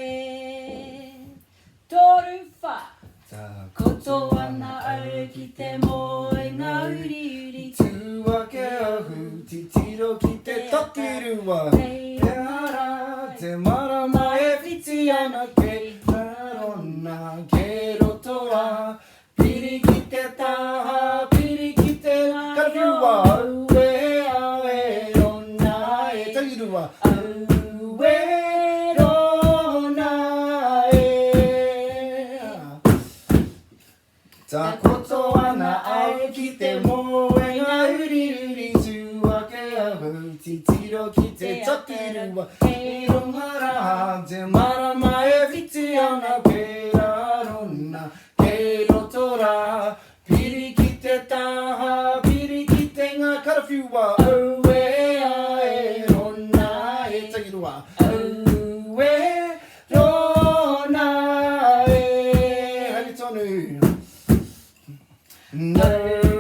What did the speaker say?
나의 돌파 고토하나 알기때 모에가 우리우리 두와케어후 티티로키테 토끼루와 대하라 대마라 마에 비치아나 게라로나 게로토와 비리키테 타하 비리키테 가루와 우에아에로나에 저기루와 자 고토하나 알기때 모에가 우리우리 주와케어후 티티로키테 토끼루와 이롱하라 제마라 마에 비치아나 게라로나 게로토라 비리키테 타하 비리키테가 가르퓨와 우에아에로나에 저기루와 우에로나에 하기 전에 널